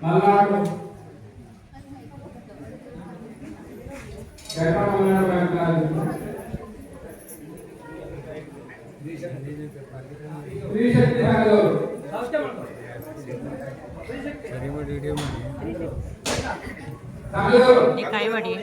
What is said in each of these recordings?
ಮಲ್ನಾಡು काय वाडी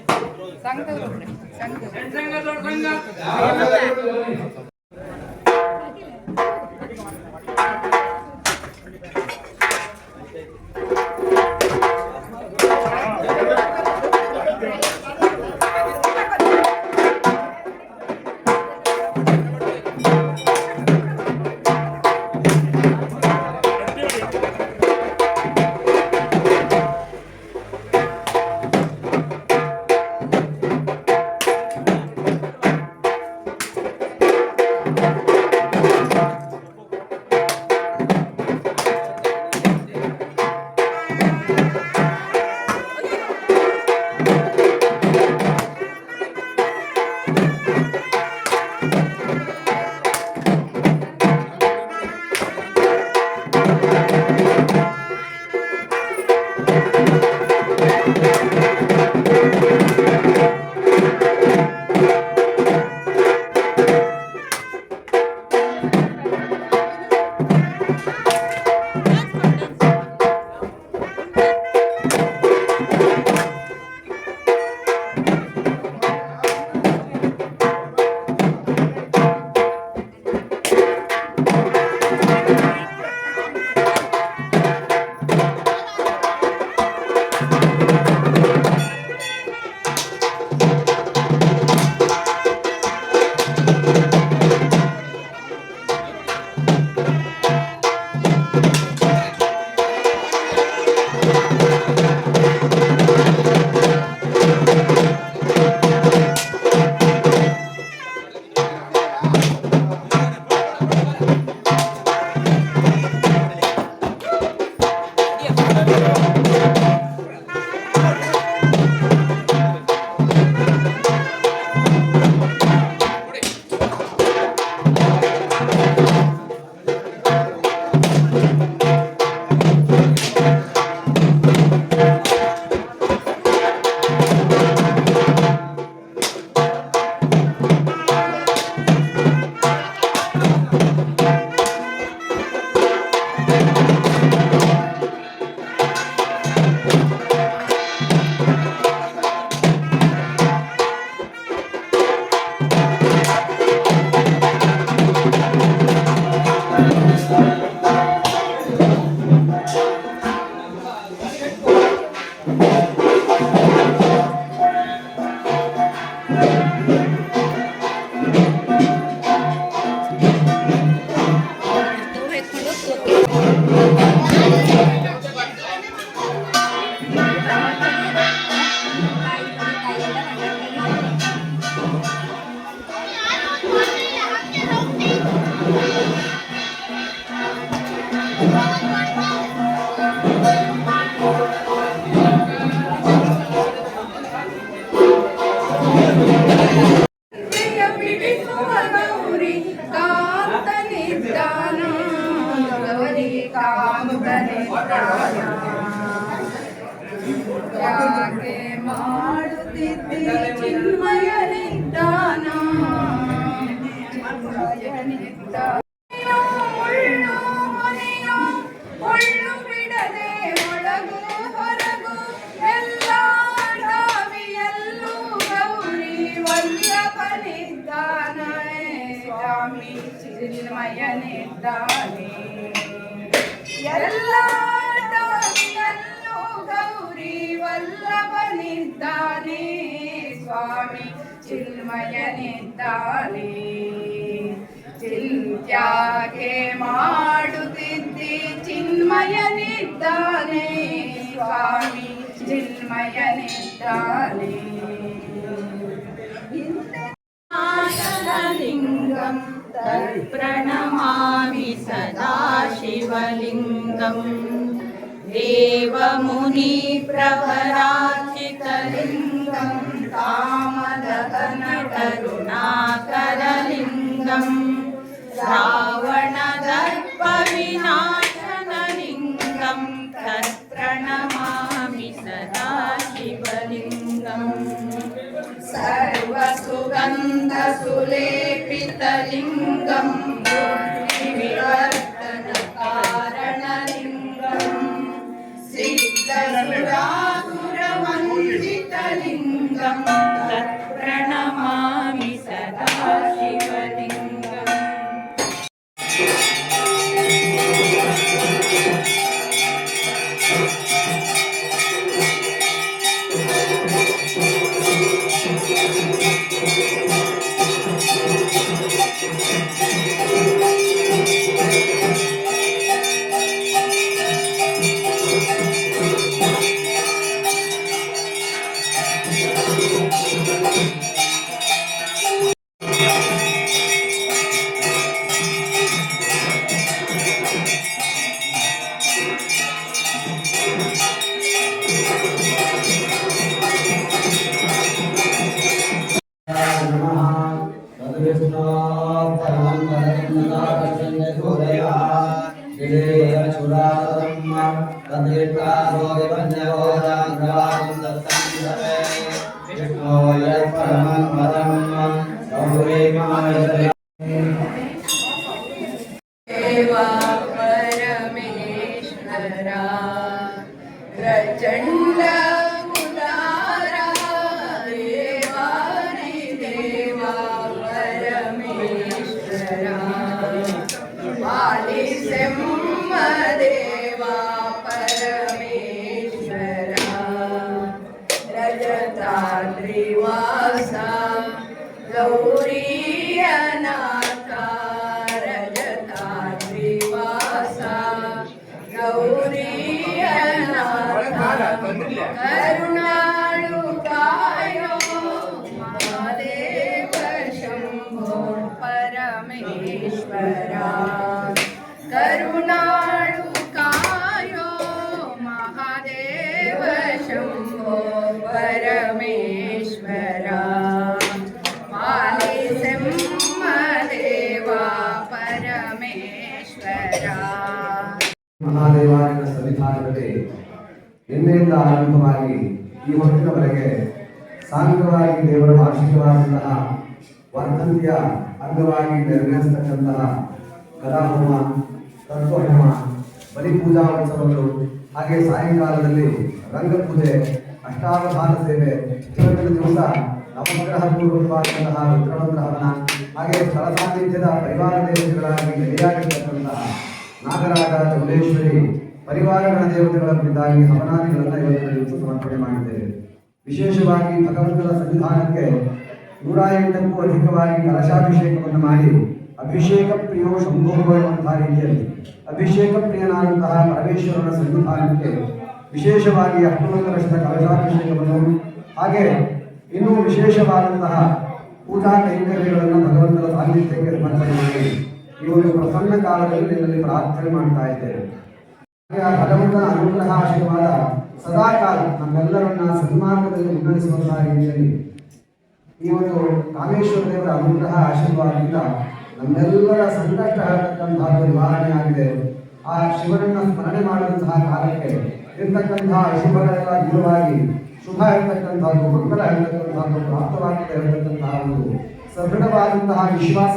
ಯಾಕೆ ಮಾಡುತ್ತಿದ್ದಿ ಚಿನ್ಮಯನಿದ್ದಾನ ಒಳ್ಳು ಬಿಡದೆ ಒಳಗು ಹೊರಗು ಎಲ್ಲ ಡಾವಿಯಲ್ಲೂ ಗೌರಿ ವಲ್ಲಭನಿದ್ದಾನ ಸ್ವಾಮಿ ಚಿನ್ಮಯನಿದ್ದಾನೆ ಎಲ್ಲ ಗೌರಿ ವಲ್ಲಭನಿದ್ದಾನೆ ಸ್ವಾಮಿ ಚಿನ್ಮಯನಿದ್ದಾನೆ ಚಿಂತ್ಯಾಗೆ ಮಾಡುತ್ತಿದ್ದಿ ಚಿನ್ಮಯನಿದ್ದಾನೆ ಸ್ವಾಮಿ ಚಿನ್ಮಯನಿದ್ದಾನೆ ಲಿಂಗಂ ತತ್ಪ್ರಣಮಾಮಿ ಸದಾ ಶಿವಲಿಂಗಂ देवमुनि प्रवराचितलिङ्गं कामदहन करुणाकरलिङ्गं रावणदर्पविनाशनलिङ्गं तत्प्रणमामि सुलेपितलिङ्गं बुद्धिविवर्तनकारणलिङ्गं सिद्धसुरासुरवन्दितलिङ्गं तत्प्रणमामि सदा शिवलिङ्गम्। देवा परमेश्वरा प्रचंड उदारा देवानि देवा परमेश्वरा पालिसेम्म देवा परमेश्वरा रजताद्रिवासा गौरी अनाथा रजताद्रिवासा गौरी अनाथा करुणाळु कायो महादेव शंभो परमेश्वरा करुणाळु कायो महादेव शंभो परमेश्वरा पालिसेम्म देवा परमेश्वरा। ಮಹಾದೇವಾಲಯದ ಸನ್ನಿಧಾನದಲ್ಲಿ ನಿನ್ನೆಯಿಂದ ಆರಂಭವಾಗಿ ಈ ಹೊತ್ತಿನವರೆಗೆ ಸಾಂಘವಾಗಿ ದೇವರ ವಾರ್ಷಿಕವಾದಂತಹ ವರ್ಧಂತಿಯ ಅಂಗವಾಗಿ ನೆರವೇರಿಸತಕ್ಕಂತಹ ಕಲಾಹೋಮ, ತತ್ವಹೋಮ, ಬಲಿಪೂಜಾ ಉತ್ಸವಗಳು, ಹಾಗೆ ಸಾಯಂಕಾಲದಲ್ಲಿ ರಂಗಪೂಜೆ, ಅಷ್ಟಾವಧಾನ ಸೇವೆ, ಚಿತ್ರಗಳ ದಿವಸ ನವಗ್ರಹ ಪೂರ್ವಕವಾದಂತಹ ರುದ್ರಮಂತ್ರ ಹವನ, ಹಾಗೆ ಸ್ಥಳ ಸಾನ್ನಿಧ್ಯದ ಪರಿವಾರ ದೇವತೆಗಳಾಗಿ ನೆಲೆಯಾಗಿರ್ತಕ್ಕಂತಹ ನಾಗರಾಜ, ಚೌಡೇಶ್ವರಿ ಪರಿವಾರಗಳ ದೇವತೆಗಳ ಕುರಿತಾಗಿ ಹವನಾದಿಗಳನ್ನು ಇವತ್ತಿನ ದಿವಸ ಸಮರ್ಪಣೆ ಮಾಡಿದ್ದೇವೆ. ವಿಶೇಷವಾಗಿ ಭಗವಂತನ ಸನ್ನಿಧಾನಕ್ಕೆ 108ಕ್ಕೂ ಅಧಿಕವಾಗಿ ಕಲಶಾಭಿಷೇಕವನ್ನು ಮಾಡಿ ಅಭಿಷೇಕ ಪ್ರಿಯೋ ಶಂಭೋ ಎನ್ನುವಂತಹ ರೀತಿಯಲ್ಲಿ ಅಭಿಷೇಕ ಪ್ರಿಯನಾದಂತಹ ಪರಮೇಶ್ವರನ ಸನ್ನಿಧಾನಕ್ಕೆ ವಿಶೇಷವಾಗಿ 19 ವರ್ಷದ ಕಲಶಾಭಿಷೇಕವನ್ನು, ಹಾಗೆ ಇನ್ನೂ ವಿಶೇಷವಾದಂತಹ ಪೂಜಾ ಕೈಂಕರ್ಯಗಳನ್ನು ಭಗವಂತನ ಸಾನ್ನಿಧ್ಯಕ್ಕೆ ಸಮರ್ಪಣೆ ಮಾಡಿ ಈ ಒಂದು ಪ್ರಸನ್ನ ಕಾಲದಲ್ಲಿ ನಿನ್ನಲ್ಲಿ ಪ್ರಾರ್ಥನೆ ಮಾಡ್ತಾ ಇದ್ದೇವೆ. ಹಾಗೆ ಆ ಭಗವಂತನ ಅನುಗ್ರಹ ಆಶೀರ್ವಾದ ಸದಾಕಾಲ ನಮ್ಮೆಲ್ಲರನ್ನ ಸನ್ಮಾರ್ಗದಲ್ಲಿ ಮುನ್ನಡೆಸುವಂತಹ ರೀತಿಯಲ್ಲಿ ಈ ಒಂದು ಕಾಮೇಶ್ವರ ದೇವರ ಅನುಗ್ರಹ ಆಶೀರ್ವಾದದಿಂದ ನಮ್ಮೆಲ್ಲರ ಸಂಕಷ್ಟ ಆಗತಕ್ಕಂತಹ ನಿವಾರಣೆಯಾಗಿದೆ. ಆ ಶಿವನನ್ನ ಸ್ಮರಣೆ ಮಾಡುವಂತಹ ಕಾಲಕ್ಕೆ ಇರ್ತಕ್ಕಂತಹ ಅಶುಭಗಳೆಲ್ಲ ದೂರವಾಗಿ ಶುಭ ಇರತಕ್ಕಂಥದ್ದು, ಮಂಗಲ ಇರತಕ್ಕಂಥದ್ದು, ಪ್ರಾಪ್ತವಾಗಿದೆ ಇರತಕ್ಕಂತಹ ಒಂದು ಸದೃಢವಾದಂತಹ ವಿಶ್ವಾಸ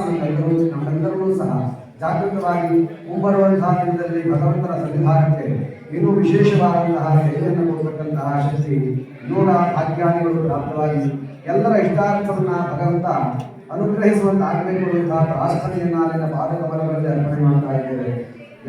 ನಮ್ಮೆಲ್ಲರೂ ಸಹ ಜಾಗೃತವಾಗಿ ಮುಂಬರುವಂತಹ ದಿನದಲ್ಲಿ ಭಗವಂತನ ಸನ್ನಿಧಾನಕ್ಕೆ ಇನ್ನೂ ವಿಶೇಷವಾದಂತಹ ಸೇವೆಯನ್ನು ಕೊಡತಕ್ಕಂತಹ ಶಕ್ತಿ ನೂರ ಭಾಗ್ಯಾದಿಗಳು ಪ್ರಾಪ್ತವಾಗಿ ಎಲ್ಲರ ಇಷ್ಟಾರ್ಥವನ್ನ ಭಗವಂತ ಅನುಗ್ರಹಿಸುವಂತಾಗಬೇಕು ಎನ್ನುವಂತಹ ಪ್ರಾರ್ಥನೆಯನ್ನ ಅಲ್ಲಿನ ಪಾದಕಮಲಗಳಲ್ಲಿ ಅರ್ಪಣೆ ಮಾಡ್ತಾ ಇದ್ದೇವೆ.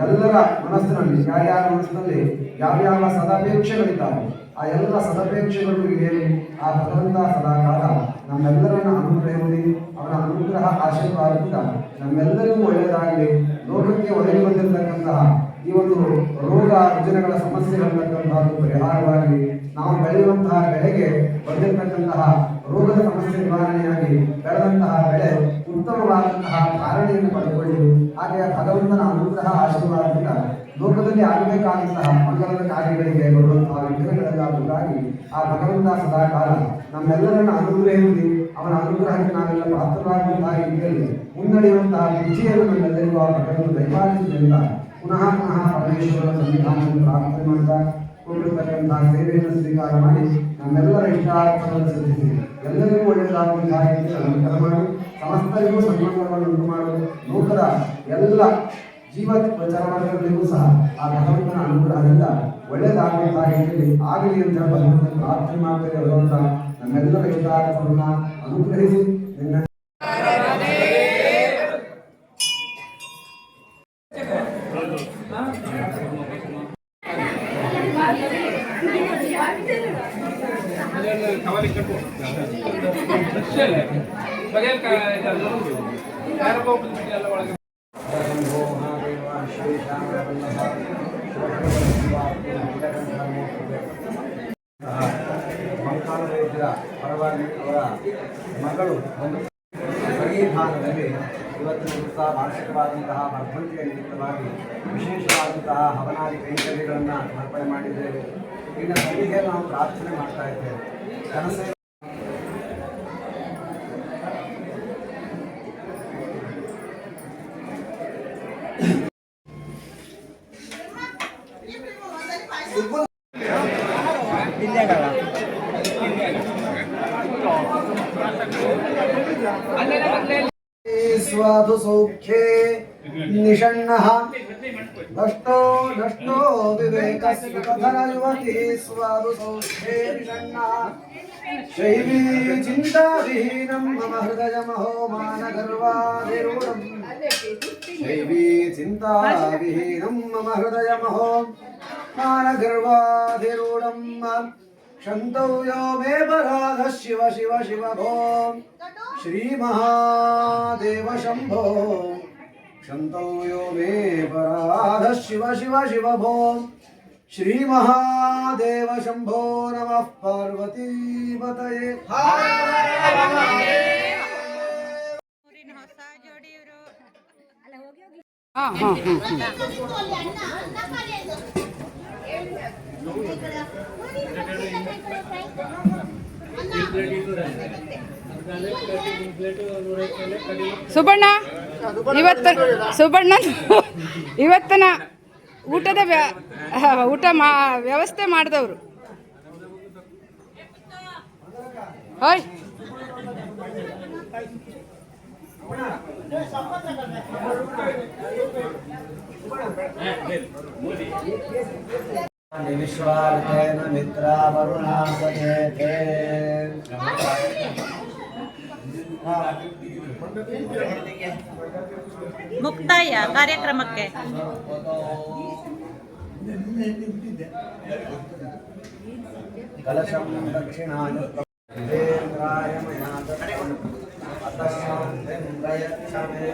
ಎಲ್ಲರ ಮನಸ್ಸಿನಲ್ಲಿ ಯಾರ್ಯಾರ ಮನಸ್ಸಿನಲ್ಲಿ ಯಾವ್ಯಾವ ಸದಾಪೇಕ್ಷೆಗಳಿದ್ದಾವೆ ಆ ಎಲ್ಲ ಸದಾಪೇಕ್ಷೆಗಳು ಏರಿ ಆ ಭಗವಂತ ಸದಾಕಾಲ ನಮ್ಮೆಲ್ಲರನ್ನ ಅನುಗ್ರಹಿಸಿ ಅವನ ಅನುಗ್ರಹ ಆಶೀರ್ವಾದದಿಂದ ನಮ್ಮೆಲ್ಲರಿಗೂ ಒಳ್ಳೆಯದಾಗಲಿ. ಲೋಕಕ್ಕೆ ಒದಗಿ ಬಂದಿರತಕ್ಕಂತಹ ಈ ಒಂದು ರೋಗ ರುಜಿನಗಳ ಸಮಸ್ಯೆಗಳಿರ್ತಕ್ಕಂತಹದ್ದು ಪರಿಹಾರವಾಗಿ ನಾವು ಬೆಳೆಯುವಂತಹ ಬೆಳೆಗೆ ಬಂದಿರತಕ್ಕಂತಹ ರೋಗದ ಸಮಸ್ಯೆ ನಿವಾರಣೆಯಾಗಿ ಬೆಳೆದಂತಹ ಬೆಳೆ ಉತ್ತಮವಾದಂತಹ ಧಾರಣೆಯನ್ನು ಪಡೆದುಕೊಳ್ಳಿ. ಹಾಗೆ ಭಗವಂತನ ಅನುಗ್ರಹ ಆಶೀರ್ವಾದದಿಂದ ಲೋಕದಲ್ಲಿ ಆಗಬೇಕಾದಂತಹ ಮಂಗಲದ ಕಾರ್ಯಗಳಿಗೆ ಬರುವಂತಹ ವಿಘ್ನಗಳೆಲ್ಲ ದೂರಾಗಿ ಆ ಭಗವಂತ ಸದಾಕಾಲ ನಮ್ಮೆಲ್ಲರನ್ನ ಅನುಗ್ರಹಿಸಿ ಅವನ ಅನುಗ್ರಹಕ್ಕೆ ನಾವೆಲ್ಲ ಪಾತ್ರರಾಗುವಂತಹ ರೀತಿಯಲ್ಲಿ ಮುನ್ನಡೆಯುವಂತಹ ವಿಜಯವನ್ನು ನಮ್ಮೆಲ್ಲರಿಗೂ ಆ ಭಗವಂತ ದಯಪಾಲಿಸಿದ್ದರಿಂದ ಪುನಃ ಪರಮೇಶ್ವರನ ಸನ್ನಿಧಾನವನ್ನು ಪ್ರಾರ್ಥನೆ ಮಾಡ್ತಾ ಕೊಟ್ಟಿರ್ತಕ್ಕಂತಹ ಸೇವೆಯನ್ನು ಸ್ವೀಕಾರ ಮಾಡಿ ನಮ್ಮೆಲ್ಲರ ಇಷ್ಟಾರ್ಥವನ್ನು ಸಿದ್ಧಿಸಿ ಎಲ್ಲರಿಗೂ ಒಳ್ಳೆಯದಾಗುವಂತಹ ರೀತಿ ಅಲಂಕಾರ ಮಾಡಿ ಸಮಸ್ತರಿಗೂ ಸನ್ಮಾನವನ್ನು ಉಂಟು ಮಾಡುವುದು ಲೋಕದ ಎಲ್ಲ ಜೀವ ಚರಮಾರ್ಗಗಳಿಗೂ ಸಹ ಆ ಭಗವಂತನ ಅನುಗ್ರಹದಿಂದ ಒಳ್ಳೆಯದಾಗುವಂತಹ ರೀತಿಯಲ್ಲಿ ಆಗಲಿ ಅಂತ ಭಗವಂತನ ಪ್ರಾರ್ಥನೆ ಮಾಡ್ತೇವೆ. ಭಗವಂತ ನಮ್ಮೆಲ್ಲರ ಹಿತಾರ್ಥವನ್ನ ಅನುಗ್ರಹಿಸಿ ನಿನ್ನ ಪರವಾಗಿ ಅವರ ಮಗಳು ಒಂದು ಸನ್ನಿಧಾನದಲ್ಲಿ ಇವತ್ತಿನ ದಿವಸ ವಾರ್ಷಿಕವಾದಂತಹ ವರ್ಧಂತಿಯ ನಿಮಿತ್ತವಾಗಿ ವಿಶೇಷವಾದಂತಹ ಹವನಾದಿ ಕೈಂಕರ್ಯಗಳನ್ನು ಸಮರ್ಪಣೆ ಮಾಡಿದ್ದೇವೆ. ಇನ್ನು ಸನ್ನಿಧಿಗೆ ನಾವು ಪ್ರಾರ್ಥನೆ ಮಾಡ್ತಾ ಇದ್ದೇವೆ. ಕನಸು स्वादु सौख्ये निषण्णः नष्टो नष्टो विवेकस्विकधर युवती स्वादु सौख्ये निषण्णः शैवी चिन्ताविहीनं मम हृदयमहो मानगर्वाधिरूढम् शैवी चिन्ताविहीनं मम हृदयमहो मानगर्वाधिरूढम् क्षन्तौ यो मे पराधः शिव शिव शिव भो श्री महादेव शंभो क्षन्तौ यो मे पराधः शिव शिव शिव भो श्री महादेव शंभो नमः पार्वती पतये ಸುಬಣ್ಣ ಇವತ್ತಿನ ಊಟದ ವ್ಯವಸ್ಥೆ ಮಾಡಿದವರು ಹೋಯ್ विश्वार्तेन मित्रा वरुणासनेते ಮುಕ್ತಾಯ ಕಾರ್ಯಕ್ರಮಕ್ಕೆ कलशं दक्षिणाय देन्द्राय मया दत्तं अतः शान्तिं प्रयच्छ मे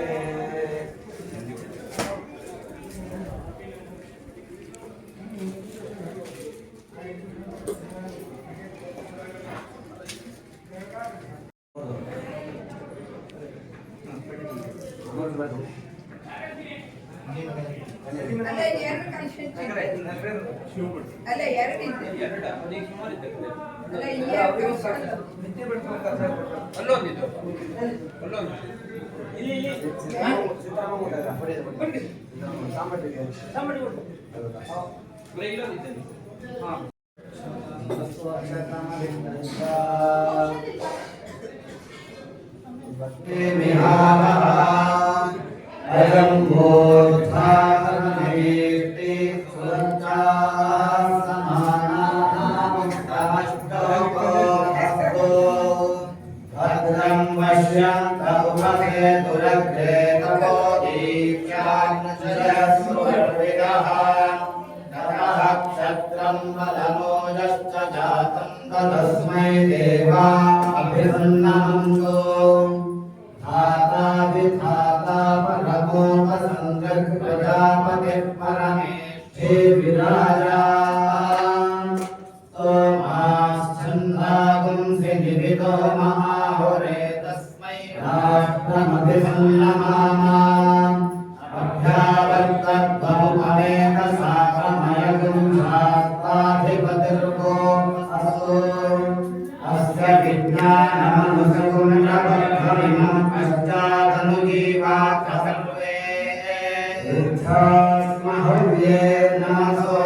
तस्मै देवा अभिसन्नमन्तो धाता विधाता परमोपसंगत प्रजापति परमेष्ठे विराजा सोमाश्चन्दागुंसि निवितो महाहुरे तस्मै राष्ट्रमभिसन्नमामा अभ्यावर्तद्वमुपमेत साकमयगुं शास्त्राधिपतिर्गो अस्य विज्ञानमनुसकुण्डबद्धमिमं पश्चादनुजीवात्र सर्वे इच्छास्महव्ये नमसो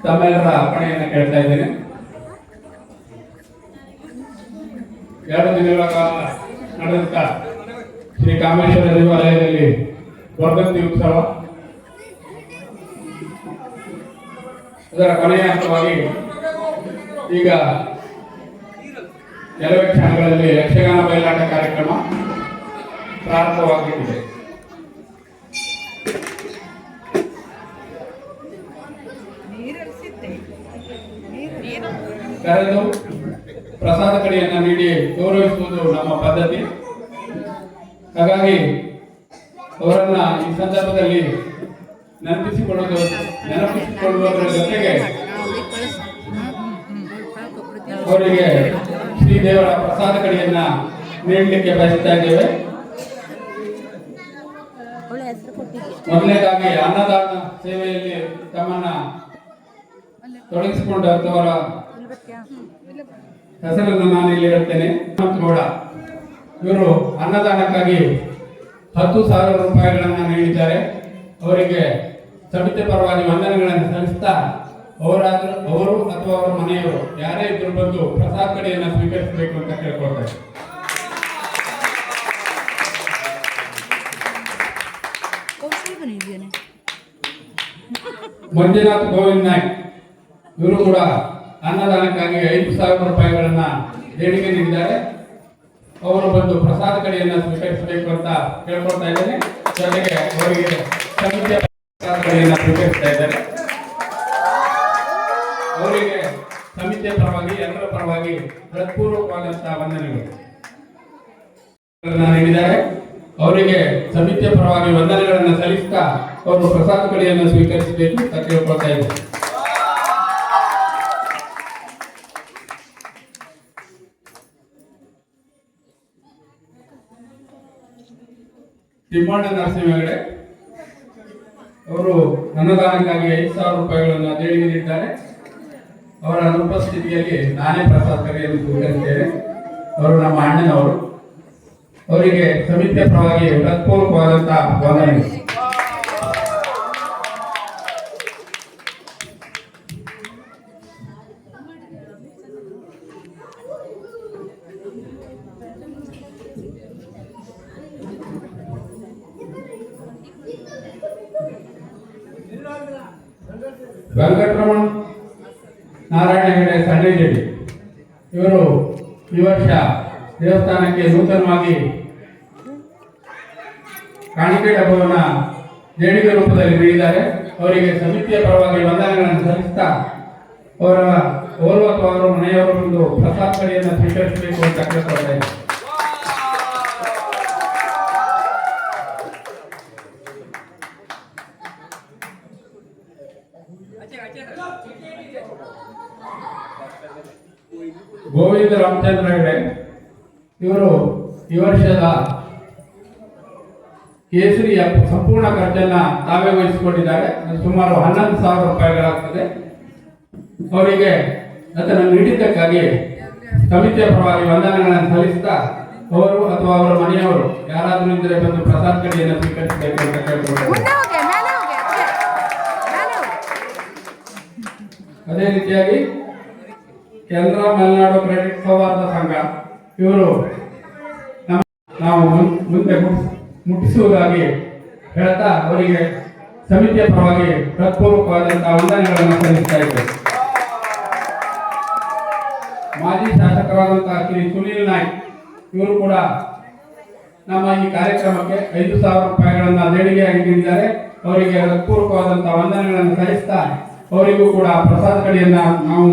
ತಮ್ಮೆಲ್ಲರ ಅರ್ಪಣೆಯನ್ನು ಕೇಳ್ತಾ ಇದ್ದೇನೆ. 2 ದಿನಗಳ ಕಾಲ ನಡೆದಂತ ಶ್ರೀ ಕಾಮೇಶ್ವರ ದೇವಾಲಯದಲ್ಲಿ ವರ್ಧಂತಿ ಉತ್ಸವ ಅದರ ಕೊನೆಯ ಹಂತವಾಗಿ ಈಗ ಕೆಲವೇ ಕ್ಷಣಗಳಲ್ಲಿ ಯಕ್ಷಗಾನ ಬಯಲಾಟ ಕಾರ್ಯಕ್ರಮ ಪ್ರಾರಂಭವಾಗುತ್ತಿದೆ. ಕರೆದು ಪ್ರಸಾದ ಕಡೆಯನ್ನು ನೀಡಿ ಗೌರವಿಸುವುದು ನಮ್ಮ ಪದ್ಧತಿ. ಹಾಗಾಗಿ ಅವರನ್ನ ಈ ಸಂದರ್ಭದಲ್ಲಿ ನೆನಪಿಸಿಕೊಳ್ಳುವುದರ ಜೊತೆಗೆ ಅವರಿಗೆ ಶ್ರೀದೇವರ ಪ್ರಸಾದ ಕಡೆಯನ್ನ ನೀಡಲಿಕ್ಕೆ ಬಯಸ್ತಾ ಇದ್ದೇವೆ. ಮೊದಲನೇದಾಗಿ ಅನ್ನದಾನ ಸೇವೆಯಲ್ಲಿ ತಮ್ಮನ್ನ ತೊಡಗಿಸಿಕೊಂಡವರ ಹೆಸರನ್ನು ನಾನು ಇಲ್ಲಿ ಹೇಳ್ತೇನೆ. ಗೌಡ ಇವರು ಅನ್ನದಾನಕ್ಕಾಗಿ 10,000 ರೂಪಾಯಿಗಳನ್ನು ನೀಡಿದ್ದಾರೆ. ಅವರಿಗೆ ಸಮಿತಿ ಪರವಾಗಿ ವಂದನೆಗಳನ್ನು ಸಲ್ಲಿಸ್ತಾ ಅವರು ಅಥವಾ ಅವರ ಮನೆಯವರು ಯಾರೇ ಇದ್ರು ಬಂದು ಪ್ರಸಾದ ಕಡೆಯನ್ನು ಸ್ವೀಕರಿಸಬೇಕು ಅಂತ ಕೇಳ್ಕೊಳ್ತಾರೆ. ಮಂಜುನಾಥ್ ಗೋವಿಂದ್ ನಾಯ್ಕ್ ಇವರು ಕೂಡ ಅನ್ನದಾನಕ್ಕಾಗಿ 5,000 ರೂಪಾಯಿಗಳನ್ನ ದೇಣಿಗೆ ನೀಡಿದ್ದಾರೆ. ಅವರು ಬಂದು ಪ್ರಸಾದ ಕಡೆಯನ್ನು ಸ್ವೀಕರಿಸಬೇಕು ಅಂತ ಕೇಳ್ಕೊಳ್ತಾ ಇದ್ದೇನೆ. ಜೊತೆಗೆ ಅವರಿಗೆ ಸಮಿತಿಯ ಪ್ರಸಾದ ಕಡೆಯನ್ನು ಸ್ವೀಕರಿಸ್ತಾ ಇದ್ದಾರೆ. ಅವರಿಗೆ ಸಮಿತಿಯ ಪರವಾಗಿ ಎಲ್ಲರ ಪರವಾಗಿ ಹೃತ್ಪೂರ್ವಕವಾದಂತಹ ವಂದನೆಗಳು ನೀಡಿದ್ದಾರೆ. ಅವರಿಗೆ ಸಮಿತಿಯ ಪರವಾಗಿ ವಂದನೆಗಳನ್ನು ಸಲ್ಲಿಸ್ತಾ ಅವರು ಪ್ರಸಾದ ಕಡೆಯನ್ನು ಸ್ವೀಕರಿಸಬೇಕು ಅಂತ ಕೇಳ್ಕೊಳ್ತಾ ಇದ್ದಾರೆ. ತಿಮ್ಮಣ್ಣ ನರಸಿಂಹ ಹೆಗಡೆ ಅವರು ಅನ್ನದಾನಕ್ಕಾಗಿ 5,000 ರೂಪಾಯಿಗಳನ್ನು ದೇಣಿಗೆ ನೀಡಿದ್ದಾರೆ. ಅವರ ಅನುಪಸ್ಥಿತಿಯಲ್ಲಿ ನಾನೇ ಪ್ರಸಾದ ಕರೆಯನ್ನು ಸ್ವೀಕರಿಸಿದ್ದೇನೆ. ಅವರು ನಮ್ಮ ಅಣ್ಣನವರು. ಅವರಿಗೆ ಸಮಿತಿಯ ಪರವಾಗಿ ಹೃತ್ಪೂರ್ವಕವಾದಂತಹ ವಂದನೆ. ವೆಂಕಟರಮಣ ನಾರಾಯಣ ಹೆಗಡೆ ಸಣ್ಣಜೇಡಿ ಇವರು ಈ ವರ್ಷ ದೇವಸ್ಥಾನಕ್ಕೆ ನೂತನವಾಗಿ ಕಾಣಿಕೆ ಡಬ್ಬವನ್ನು ದೇಣಿಗೆ ರೂಪದಲ್ಲಿ ನೀಡಿದ್ದಾರೆ. ಅವರಿಗೆ ಸಮಿತಿಯ ಪರವಾಗಿ ವಂದನೆಗಳನ್ನು ಸಲ್ಲಿಸ್ತಾ ಅವರು ಅಥವಾ ಅವರ ಮನೆಯವರು ಒಂದು ಪ್ರಸಾದ ಕಡೆಯನ್ನು ಸ್ವೀಕರಿಸಬೇಕು ಅಂತ ಕೇಳ್ಕೊಳ್ತಾರೆ. ಗೋವಿಂದ ರಾಮಚಂದ್ರ ಹೆಗಡೆ ಇವರು ಈ ವರ್ಷದ ಕೇಸರಿಯ ಸಂಪೂರ್ಣ ಖರ್ಚನ್ನ ತಾವೇ ವಹಿಸಿಕೊಂಡಿದ್ದಾರೆ. ಸುಮಾರು 11,000 ರೂಪಾಯಿಗಳಾಗ್ತದೆ. ಅವರಿಗೆ ಅದನ್ನು ನೀಡಿದ್ದಕ್ಕಾಗಿ ಸಮಿತಿಯ ಪರವಾಗಿ ವಂದನೆಗಳನ್ನು ಸಲ್ಲಿಸ್ತಾ ಅವರು ಅಥವಾ ಅವರ ಮನೆಯವರು ಯಾರಾದರೂ ಇದ್ದರೆ ಬಂದು ಪ್ರಸಾದ ಕಡೆಯನ್ನು ಸ್ವೀಕರಿಸಬೇಕು ಅಂತ ಕೇಳ್ಕೊಳ್ತಾರೆ. ಅದೇ ರೀತಿಯಾಗಿ ಕೆನರಾ ಮಲೆನಾಡು ಕ್ರೆಡಿಟ್ ಸೌಹಾರ್ದ ಸಂಘ ಇವರು ನಾವು ಮುಂದೆ ಮುಟ್ಟಿಸುವುದಾಗಿ ಹೇಳ್ತಾ ಅವರಿಗೆ ಸಮಿತಿಯ ಪರವಾಗಿ ಹೃತ್ಪೂರ್ವಕವಾದಂತಹ ವಂದನೆಗಳನ್ನು ಸಲ್ಲಿಸ್ತಾ ಇದ್ದೇವೆ. ಮಾಜಿ ಶಾಸಕರಾದಂತಹ ಶ್ರೀ ಸುನೀಲ್ ನಾಯ್ಕ್ ಇವರು ಕೂಡ ನಮ್ಮ ಈ ಕಾರ್ಯಕ್ರಮಕ್ಕೆ 5,000 ರೂಪಾಯಿಗಳನ್ನು ದೇಣಿಗೆಯಾಗಿ ನೀಡಿದ್ದಾರೆ. ಅವರಿಗೆ ಹೃತ್ಪೂರ್ವಕವಾದಂತಹ ವಂದನೆಗಳನ್ನು ಸಲ್ಲಿಸ್ತಾ ಅವರಿಗೂ ಕೂಡ ಪ್ರಸಾದ ಕಡೆಯನ್ನ ನಾವು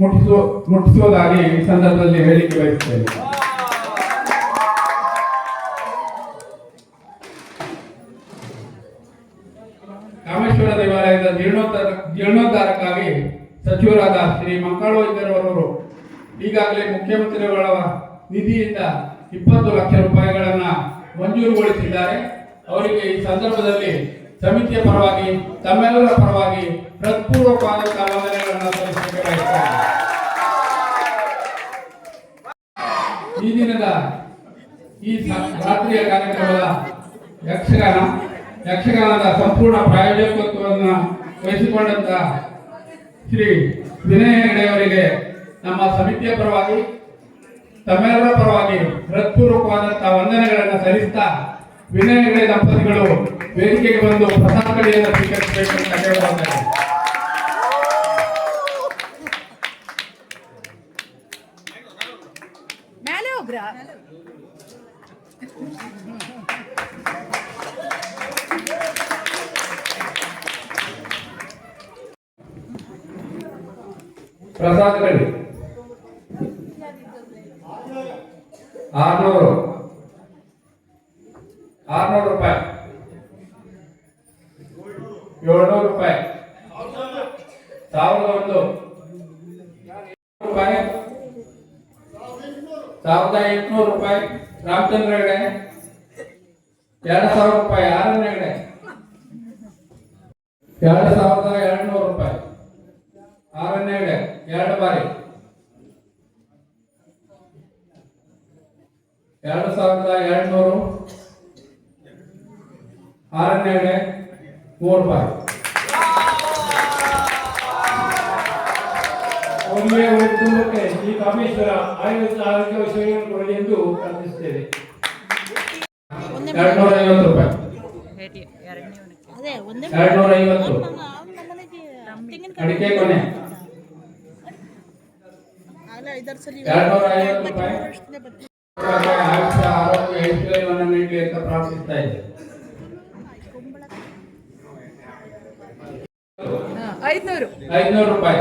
ಮುಟ್ಟಿಸುವುದಾಗಿ ಈ ಸಂದರ್ಭದಲ್ಲಿ ಹೇಳಿಕೆ ಬಯಸುತ್ತೇವೆ. ಕಾಮೇಶ್ವರ ದೇವಾಲಯದ ಜೀರ್ಣೋದ್ಧಾರಕ್ಕಾಗಿ ಸಚಿವರಾದ ಶ್ರೀ ಮಂಕಾಳು ಇದ್ದರವರು ಈಗಾಗಲೇ ಮುಖ್ಯಮಂತ್ರಿಗಳ ನಿಧಿಯಿಂದ 20 ಲಕ್ಷ ರೂಪಾಯಿಗಳನ್ನ ಮಂಜೂರುಗೊಳಿಸಿದ್ದಾರೆ. ಅವರಿಗೆ ಈ ಸಂದರ್ಭದಲ್ಲಿ ಸಮಿತಿಯ ಪರವಾಗಿ ತಮ್ಮೆಲ್ಲರ ಪರವಾಗಿ ಹೃತ್ಪೂರ್ವಕವಾದಂತಹ ವಂದನೆಗಳನ್ನು ಸಲ್ಲಿಸಲಿಕ್ಕೆ ಬಯಸುತ್ತೇನೆ. ಈ ದಿನದ ಈ ರಾತ್ರಿಯ ಕಾರ್ಯಕ್ರಮದ ಯಕ್ಷಗಾನದ ಸಂಪೂರ್ಣ ಪ್ರಾಯೋಜಕತ್ವವನ್ನು ವಹಿಸಿಕೊಂಡಂತ ಶ್ರೀ ವಿನಯ ಹೆಗಡೆ ಅವರಿಗೆ ನಮ್ಮ ಸಮಿತಿಯ ಪರವಾಗಿ ತಮ್ಮೆಲ್ಲರ ಪರವಾಗಿ ಹೃತ್ಪೂರ್ವಕವಾದಂತಹ ವಂದನೆಗಳನ್ನು ಸಲ್ಲಿಸ್ತಾ ವಿನಯ ಹೆಗಡೆ ದಂಪತಿಗಳು ವೇದಿಕೆಗೆ ಬಂದು ಪ್ರಸಾದ ಕಡೆಯನ್ನು ಸ್ವೀಕರಿಸಬೇಕು ಅಂತ ಕೇಳಿಕೊಳ್ತಾರೆ. ಮೇಲೆ ಹೋಗ್ರ ಪ್ರಸಾದ ಕಡೆ 600 ರೂಪಾಯಿ, 700 ರೂಪಾಯಿ, 1001 ರೂಪಾಯಿ, 1800 ರೂಪಾಯಿ. ರಾಮಚಂದ್ರ ಹೆಗಡೆ 2000 ರೂಪಾಯಿ. ಆರಣ್ಯ ಹೆಗಡೆ 2200 ರೂಪಾಯಿ. ಆರಣ್ಯ ಹೆಗಡೆ 2 ಬಾರಿ 2200. ಆರಣ್ಯ ಹೆಗಡೆ 3 ಬಾರಿ. ಒಳ್ಳೆಯ ಕುಟುಂಬಕ್ಕೆ ಶ್ರೀ ಕಾಮೇಶ್ವರ ಆಯುರ್ವೇದ ಆರೋಗ್ಯ ವಿಷಯವನ್ನು ಕೊಡಲಿ ಎಂದು ಪ್ರಾರ್ಥಿಸುತ್ತೇವೆ. 250 ರೂಪಾಯಿ. 250. ಅಡಿಕೆ ಕೊನೆ 250 ರೂಪಾಯಿ. ಆಯುಷ್ಯ ಆರೋಗ್ಯ ಐಶ್ವರ್ಯವನ್ನು ನೀಡಲಿ ಅಂತ ಪ್ರಾರ್ಥಿಸ್ತಾ ಇದೆ. 500 ರೂಪಾಯಿ.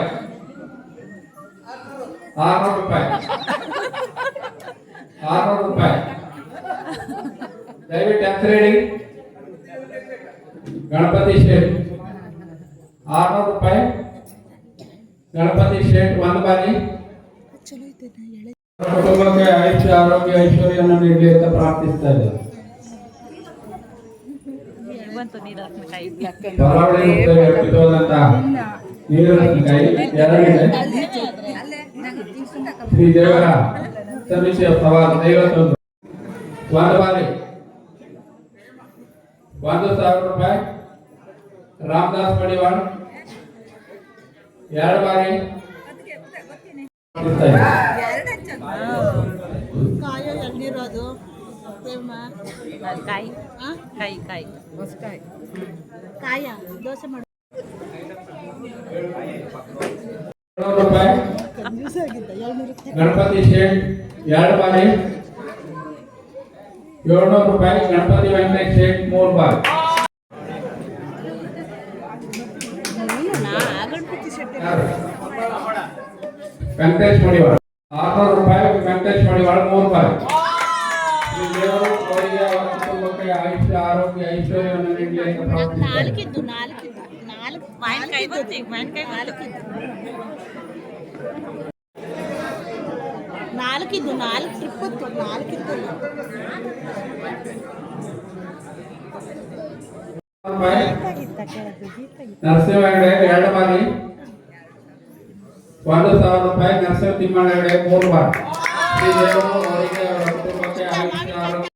600 ರೂಪಾಯಿ. 600 ರೂಪಾಯಿ. ದಯವಿಟ್ಟು ಹೆಸರು ಹೇಳಿ. ಗಣಪತಿ ಶೇಟ್ 600 ರೂಪಾಯಿ. ಗಣಪತಿ ಶೇಟ್ 1 ಬಾರಿ. ಕುಟುಂಬಕ್ಕೆ ಆಯುಷ್ಯ ಆರೋಗ್ಯ ಐಶ್ವರ್ಯವನ್ನು ನೀಡಲಿ ಅಂತ ಪ್ರಾರ್ಥಿಸ್ತಾ ಇದ್ದಾರೆ. ಕರಾವಳಿ ವ್ಯಕ್ತಿತ್ವದಂತಹ ನೀಲರತ್ನಕಾಯಿ 2 ಶ್ರೀ ದೇವರ ಸಮಿತಿಯ ಪ್ರವಾಸ 51 1 ಬಾರಿ 1000 ರೂಪಾಯಿ. ರಾಮದಾಸ್ ಮಡಿವಾಳ್ 2 ಬಾರಿ. ಕಾಯ ಎಳ್ನೀರೋದು ಕಾಯಿ ಕಾಯಿ ಕಾಯಿ ಕಾಯ ದೋಸೆ ಮಾಡಿ 200 ರೂಪಾಯಿ. ಗಣಪತಿ ಶೇಟ್ 2 ಬಾರಿ 700 ರೂಪಾಯಿ. ಗಣಪತಿ ವೆಂಕಟೇಶ್ ಶೇಟ್ 3 ಬಾರಿ. ವೆಂಕಟೇಶ್ ಮಡಿವಾಳ್ 600 ರೂಪಾಯಿ. ವೆಂಕಟೇಶ್ ಮಡಿವಾಳ್ 3 ಬಾರಿ. ಈ ದೇವರು ಅವರಿಗೆ ಅವರ ಕುಟುಂಬಕ್ಕೆ ಆಯುಷ್ಯ ಆರೋಗ್ಯ ಐಶ್ವರ್ಯವನ್ನು ನೀಡಲಿ ಅಂತ ಪ್ರಾರ್ಥಿಸುತ್ತೇವೆ. ನಾಲ್ಕಿದ್ದು 420 ರೂಪಾಯಿ. ನರಸಿಂಹ ಹೆಗಡೆ 2 ಬಾರಿ 1000 ರೂಪಾಯಿ. ನರಸಿಂಹ ತಿಮ್ಮಣ್ಣ ಹೆಗಡೆ 3 ಬಾರಿ. ಶ್ರೀ ದೇವರು ಅವರಿಗೆ ಅವರ ಕುಟುಂಬಕ್ಕೆ ಆಯುಷ್ಯ ಆರೋಗ್ಯ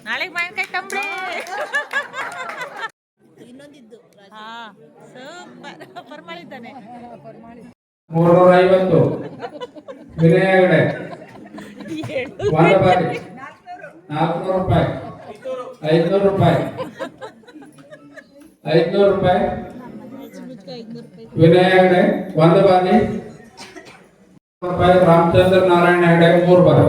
ನಾಳೆಗೆ ಮಾವಿನಕಾಯಿ ತಂಬ್ರಿ ಇನ್ನೊಂದಿದ್ದು ಸೂಪರ್ ಪರ್ಮಾಳಿದ್ದಾನೆ 350. ವಿನಯ ಹೆಗಡೆ 1 ಬಾರಿ 400 ರೂಪಾಯಿ. 500 ರೂಪಾಯಿ. 500 ರೂಪಾಯಿ. ವಿನಯ ಹೆಗಡೆ 1 ಬಾರಿ 100 ರೂಪಾಯಿ. ರಾಮಚಂದ್ರ ನಾರಾಯಣ ಹೆಗಡೆ 3 ಬಾರಿ.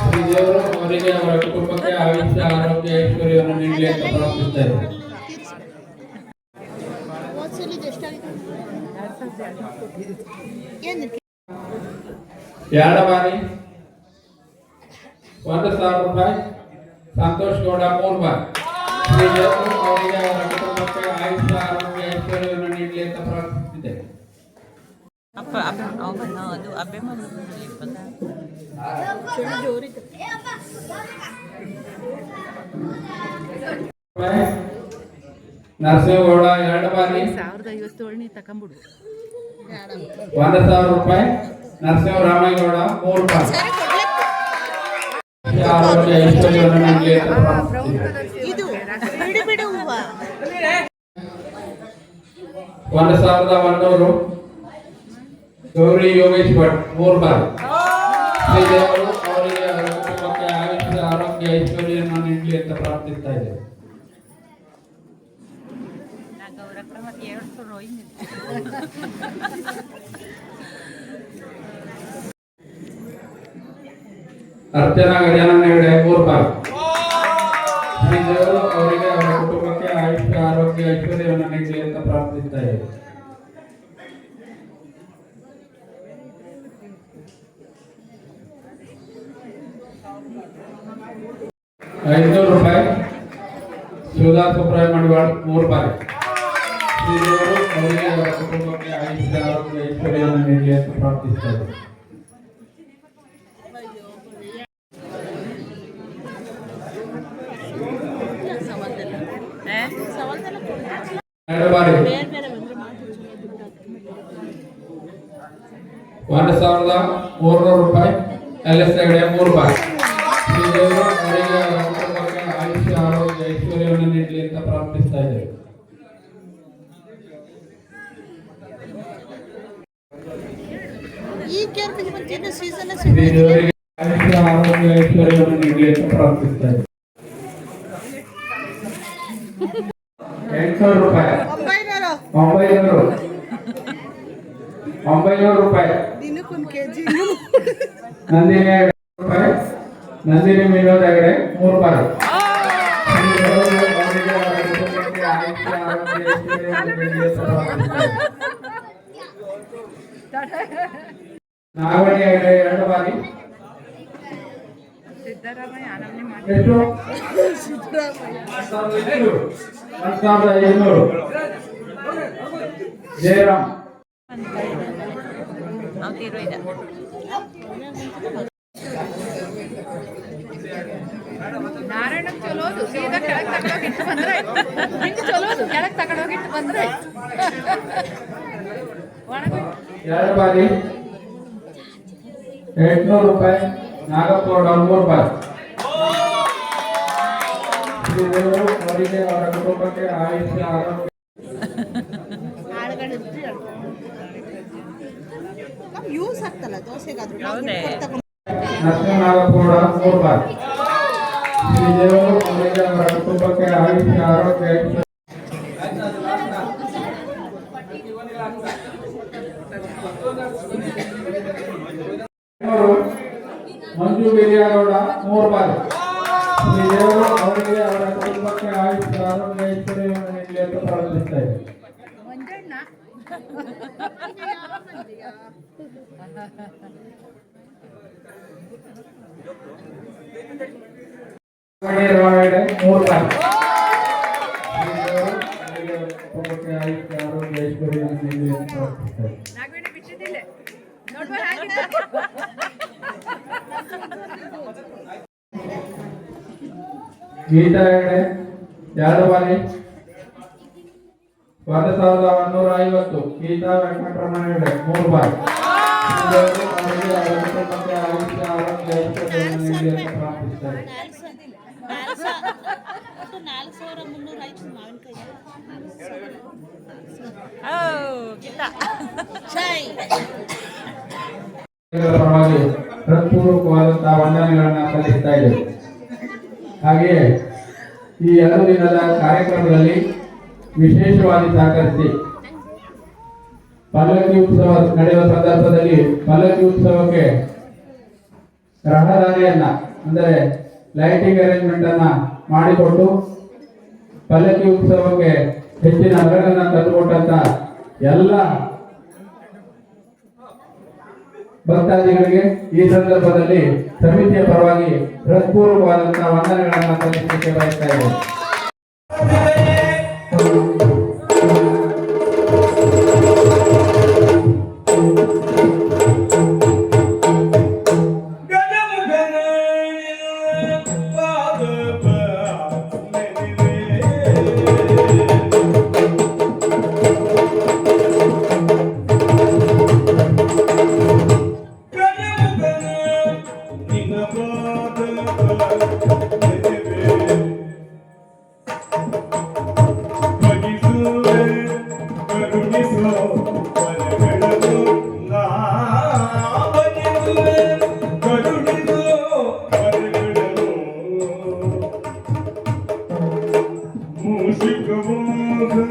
ಶ್ರೀ ದೇವರು ಅವರಿಗೆ ಅವರ ಕುಟುಂಬಕ್ಕೆ ಆಯುಷ್ಯ ಆರೋಗ್ಯ ಐಶ್ವರ್ಯವನ್ನು ನೀಡಲಿ ಅಂತ ಪ್ರಾರ್ಥಿಸುತ್ತೇವೆ. 2 ಬಾರಿ 1000 ರೂಪಾಯಿ. ಸಂತೋಷ್ ಗೌಡ 3 ಬಾರಿ. ಶ್ರೀ ದೇವರು ಅವರಿಗೆ ಅವರ ಕುಟುಂಬಕ್ಕೆ ಆಯುಷ್ಯ ಆರೋಗ್ಯ ಐಶ್ವರ್ಯವನ್ನು ನೀಡಲಿ ಅಂತ ಪ್ರಾರ್ಥಿಸುತ್ತಿದ್ದೇವೆ. ಅದು ಅಬ್ಬೆ ನರಸಿಂಹಗೌಡ 2 ಬಾರಿ 1057 ತಕೊಂಬಿಡು 1,000 ರೂಪಾಯಿ. ನರಸಿಂಹರಾಮೇಗೌಡ 3 ಬಾರಿ. ಆರೋಗ್ಯ ಐಶ್ವರ್ಯವನ್ನು ನೀಡಲಿ ಅಂತ ಪ್ರಾರ್ಥಿಸುತ್ತೇವೆ. ಇದು ಬಿಡಿ ಬಿಡು ಹೂವ 1100 ಗೌರಿ ಯೋಗೇಶ್ ಭಟ್ 3 ಬಾರಿ ಶ್ರೀದೇವರು ಅವರಿಗೆ ಅವರ ಕುಟುಂಬಕ್ಕೆ ಆಯುಷ್ಯ ಆರೋಗ್ಯ ಐಶ್ವರ್ಯವನ್ನು ನೀಡಲಿ ಅಂತ ಪ್ರಾರ್ಥಿಸ್ತಾ ಇದ್ದೇವೆ. ಅರ್ಚನಾ ಗಜಾನನ ಹೆಗಡೆ 3 ಬಾರಿ ಶ್ರೀದೇವರು ಅವರಿಗೆ ಅವರ ಕುಟುಂಬಕ್ಕೆ ಆಯುಷ್ಯ ಆರೋಗ್ಯ ಐಶ್ವರ್ಯವನ್ನು ನೀಡಲಿ ಅಂತ ಪ್ರಾರ್ಥಿಸ್ತಾ ಇದ್ದೇವೆ. 500 ರೂಪಾಯಿ ಶಿವದಾಸ್ ಸುಬ್ರಾಯ ಮಡಿವಾಳ್ 3 ಬಾರಿ ಶ್ರೀದೇವರು ಅವರಿಗೆ ಅವರ ಕುಟುಂಬಕ್ಕೆ ಆಯುಷ್ಯ ಆರೋಗ್ಯ ಐಶ್ವರ್ಯವನ್ನು ನೀಡಲಿ ಅಂತ ಪ್ರಾರ್ಥಿಸ್ತಾ ಇದ್ದೇವೆ. ಎರಡು ಬಾರಿ 1300 ರೂಪಾಯಿ LS ಹೆಗಡೆ 3 ಬಾರಿ ಶ್ರೀದೇವರು ಅವರಿಗೆ ಅವರ ಕುಟುಂಬಕ್ಕೆ ಆಯುಷ್ಯ ಆರೋಗ್ಯ ಐಶ್ವರ್ಯವನ್ನು ನೀಡಲಿ ಅಂತ ಪ್ರಾರ್ಥಿಸ್ತಾ ಇದ್ದೇವೆ. ಶ್ರೀದೇವರಿಗೆ ಆಯುಷ್ಯ ಆರೋಗ್ಯ ಐಶ್ವರ್ಯವನ್ನು ನೀಡಲಿ ಅಂತ ಪ್ರಾರ್ಥಿಸ್ತಾ ಇದ್ದೇವೆ. 800 ರೂಪಾಯಿ 900 ರೂಪಾಯಿ ನಂದಿನಿ ರೂಪಾಯಿ ನಂದಿನಿ ವಿನೋದ್ ಹೆಗಡೆ 3 ಬಾರಿ ನಾಗವಣಿ ಹೆಗಡೆ 2 ಬಾರಿ ಎಷ್ಟು 1500 ಜಯರಾಮ್ ನಾರಾಯಣ ಚಲೋದು ಸೀದಾ ಕೆಳಗೆ ತಗೊಂಡೋಗಿಟ್ಟು ಬಂದ್ರೆ ಹಿಂಗೆ ಚಲೋದು ಕೆಳಗೆ ತಗೊಂಡೋಗಿಟ್ಟು ಬಂದ್ರೆ 2 ಬಾರಿ 800 ರೂಪಾಯಿ ನಾಗಪುರ 3 ಬಾರಿ ಶ್ರೀದೇವರು ಅವರಿಗೆ ಅವರ ಕುಟುಂಬಕ್ಕೆ ಆಯುಷ್ಯ ಆರೋಗ್ಯ ಯೂಸ್ ಆಗ್ತಲ್ಲ ದೋಸೆಗಾದ್ರೂ ನರಸಿಂಹನಾಗಪುರ 3 ಬಾರಿ ಶ್ರೀದೇವರು ಅವರಿಗೆ ಅವರ ಕುಟುಂಬಕ್ಕೆ ಆಯುಷ್ಯ ಆರೋಗ್ಯ ಮಂಜು ಬಿರಿಯಾಗೌಡ 3 ಬಾರಿ ಶ್ರೀದೇವರು ಅವರಿಗೆ ಅವರ ಕುಟುಂಬಕ್ಕೆ ಆಯುಷ್ಯ ಆರೋಗ್ಯ ಐಶ್ವರ್ಯವನ್ನು ನೀಡಲಿ ಅಂತ ಪ್ರಾರ್ಥಿಸ್ತಾ ಇದ್ದಾರೆ. ರಾಯಡೆ 3 ಬಾರಿ ಕುಟುಂಬಕ್ಕೆ ಆಯುಷ್ಯ ಆರೋಗ್ಯ ಐಶ್ವರ್ಯವನ್ನು ನೀಡಲಿ ಅಂತ ಪ್ರಾರ್ಥಿಸ್ತಾ ಇದ್ದಾರೆ. ಗೀತಾ ಹೆಗಡೆ 2 ಬಾರಿ 1150 ಗೀತಾ ವೆಂಕಟರಮಣ ಹೆಗಡೆ 3 ಬಾರಿ ಅವರಿಗೆ ಅವರ ಕುಟುಂಬಕ್ಕೆ ಆಯುಷ್ಯ ಆರೋಗ್ಯ ಐಶ್ವರ್ಯವನ್ನು ನೀಡಲಿ ಅಂತ ಪ್ರಾರ್ಥಿಸ್ತಾರೆ. 4,300 ಪರವಾಗಿ ಹೃತ್ಪೂರ್ವಕವಾದಂತಹ ವಂದನೆಗಳನ್ನು ಸಲ್ಲಿಸ್ತಾ ಇದ್ದೇವೆ. ಹಾಗೆಯೇ ಈ 2 ದಿನದ ಕಾರ್ಯಕ್ರಮದಲ್ಲಿ ವಿಶೇಷವಾಗಿ ಸಹಕರಿಸಿ ಪಲ್ಲಕ್ಕಿ ಉತ್ಸವ ನಡೆಯುವ ಸಂದರ್ಭದಲ್ಲಿ ಪಲ್ಲಕ್ಕಿ ಉತ್ಸವಕ್ಕೆ ರಹದಾರಿಯನ್ನ ಅಂದರೆ ಲೈಟಿಂಗ್ ಅರೇಂಜ್ಮೆಂಟ್ ಅನ್ನ ಮಾಡಿಕೊಟ್ಟು ಪಲ್ಲಕ್ಕಿ ಉತ್ಸವಕ್ಕೆ ಹೆಚ್ಚಿನ ಮೆರಗನ್ನು ತಂದುಕೊಟ್ಟಂತ ಎಲ್ಲ ಭಕ್ತಾದಿಗಳಿಗೆ ಈ ಸಂದರ್ಭದಲ್ಲಿ ಸಮಿತಿಯ ಪರವಾಗಿ ಹೃತ್ಪೂರ್ವಕವಾದಂತಹ ವಂದನೆಗಳನ್ನು ಸಲ್ಲಿಸಲಿಕ್ಕೆ ಬಯಸ್ತಾ ಇದ್ದೇವೆ. ಭಜಿಸುವೆ ಕರುಣಿಸೋ ವರಗಳನ್ನು ನಾ ಭಜಿಸುವೆ ಕರುಣಿಸೋ ವರಗಳನ್ನು ಮೂಷಿಕವೋ ನೋಡು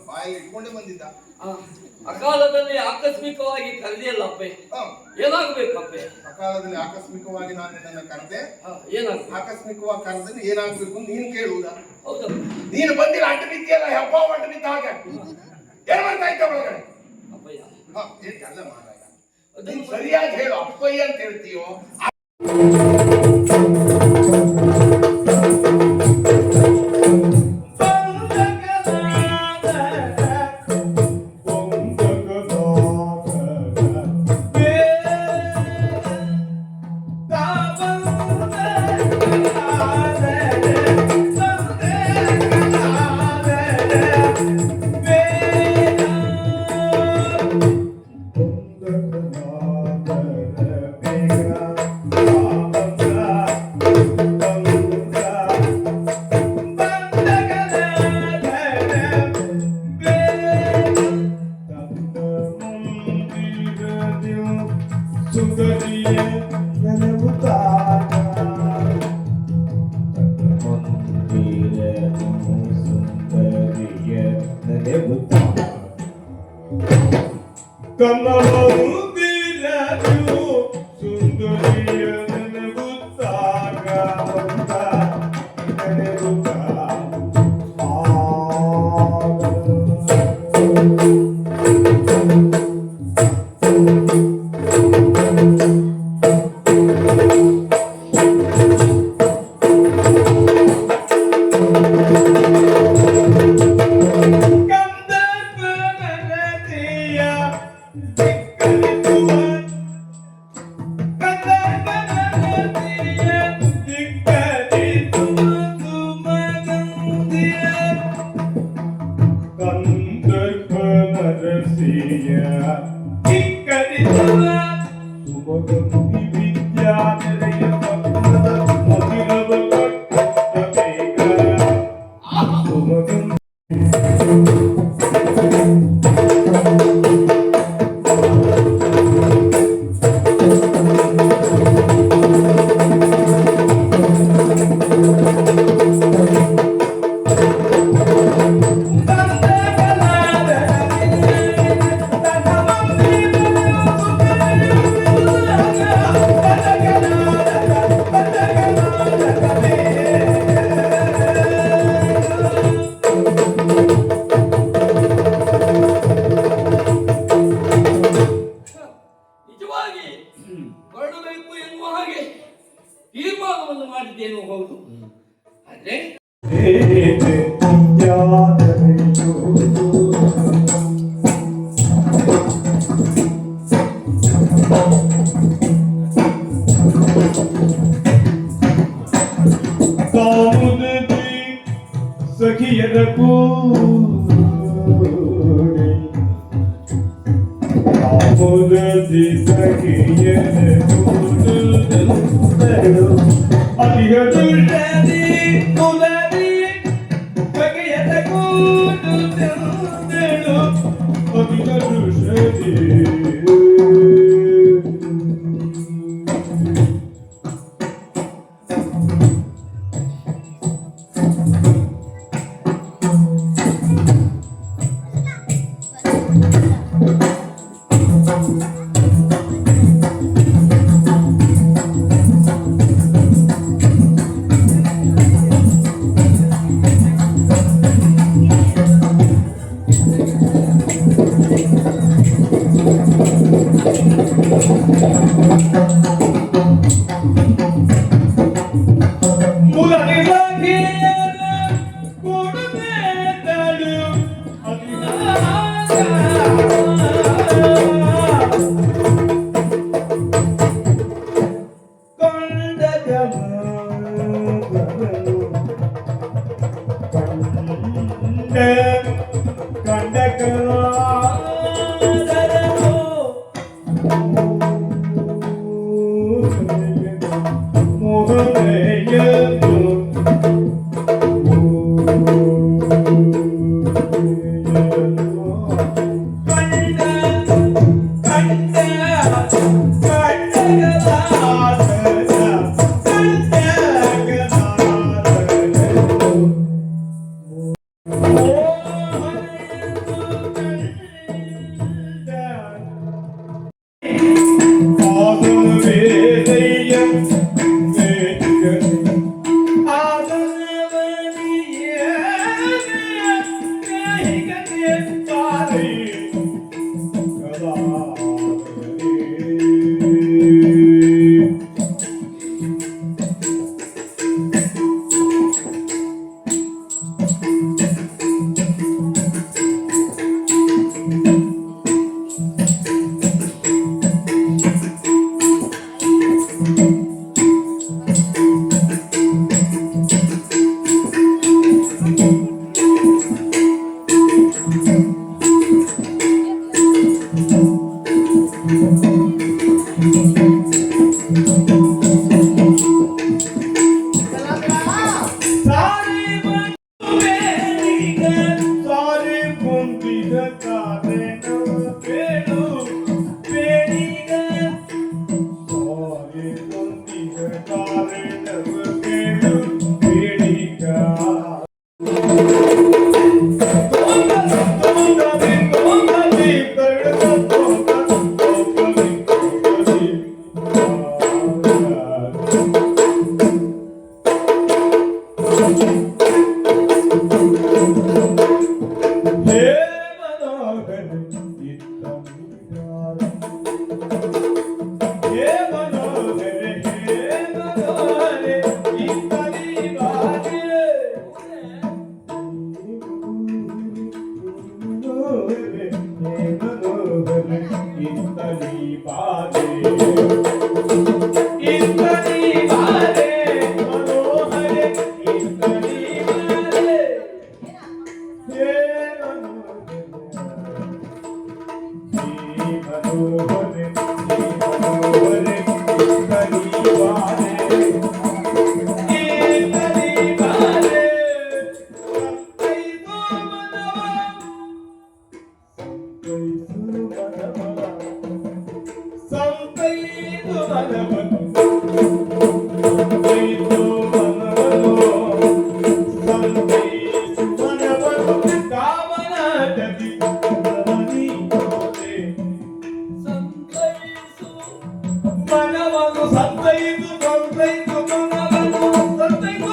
ಬಾಯಿ ಇಟ್ಕೊಂಡೇ ಬಂದಿದ್ದ. ಅಕಾಲದಲ್ಲಿ ಆಕಸ್ಮಿಕವಾಗಿ ಕರೆದಿಲ್ಲಪ್ಪೆ, ಏನಾಗ್ಬೇಕಪ್ಪೆ? ಅಕಾಲದಲ್ಲಿ ಆಕಸ್ಮಿಕವಾಗಿ ನಾನು ನಿನ್ನನ್ನು ಕರೆದೆ. ಏನಾಗ್ಬೇಕು? ಆಕಸ್ಮಿಕವಾಗಿ ಕರೆದ್ರೆ ಏನಾಗ್ಬೇಕು ನೀನು ಕೇಳುವುದ? ಹೌದಾ? ನೀನು ಬಂದಿಲ್ಲ, ಅಂಟು ಬಿದ್ದಿಯಲ್ಲ, ಹೆಬ್ಬ ಅಂಟು ಬಿದ್ದ ಹಾಗೆ ಏನ್ ಮಾಡ್ತಾ ಇದ್ದ ಒಳಗಡೆ? ಅಪ್ಪಯ್ಯ, ಎಲ್ಲ ಮಾರಾಯ, ನೀನು ಸರಿಯಾಗಿ ಹೇಳು. ಅಪ್ಪಯ್ಯ ಅಂತ ಹೇಳ್ತೀಯೋ? ನಿಜವಾಗಿ ಹೊರಡಬೇಕು ಎನ್ನುವ ಹಾಗೆ ತೀರ್ಮಾನವನ್ನು ಮಾಡಿದ್ದೇನು ಹೌದು. ಆದ್ರೆ ಸಖಿಯರ ಕೂಡಿ ಆಮೋದಿ ಸಖಿಯರ ಕೂಡು ಅಲಿಯ ದುರ್ಡದಿ ಕುಲದಿ ಸಖಿಯರ ಕೂಡು ತೆಳು ಅಲಿಯ ದುರ್ಡದಿ ಸಂತೈಸು ಮನವನ್ನು ಸಂತೈಸು ಸಂತೈಸು ಮನವನ್ನು ಸಂತೈಸು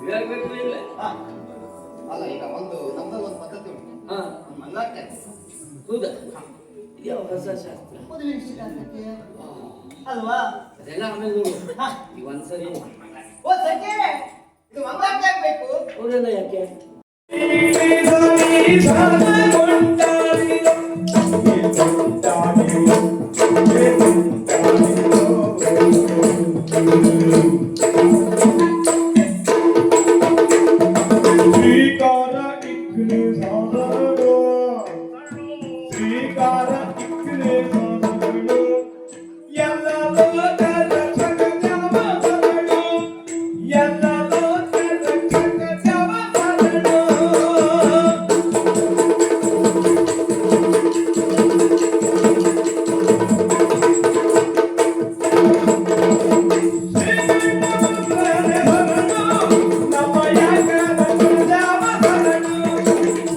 ಹೇಳ್ಬೇಕು ಇಲ್ಲ ಅಲ್ಲ ಈಗ ಒಂದು ನಮ್ಮಲ್ಲಿ ಒಂದು ಪದ್ಧತಿ ಉಂಟು ಹಾ ಮಂಗಳಾರತಿ ಹೌದಾ ಇದ್ಯಾವ ಹೊಸ ಶಾಸ್ತ್ರ ಅಲ್ವಾ ಅದೆಲ್ಲ ಆಮೇಲೆ ನೋಡು ಈಗ ಒಂದ್ಸರಿ ಓ ಸಖೆ ಇದು ಮಂಗಳಾರತಿ ಆಗ್ಬೇಕು ಹೌದಲ್ಲ ಯಾಕೆ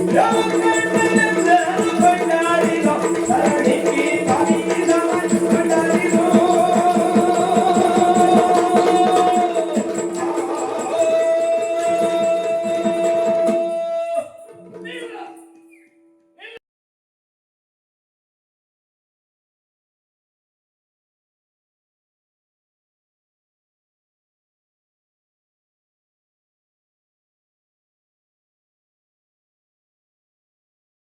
Yeah.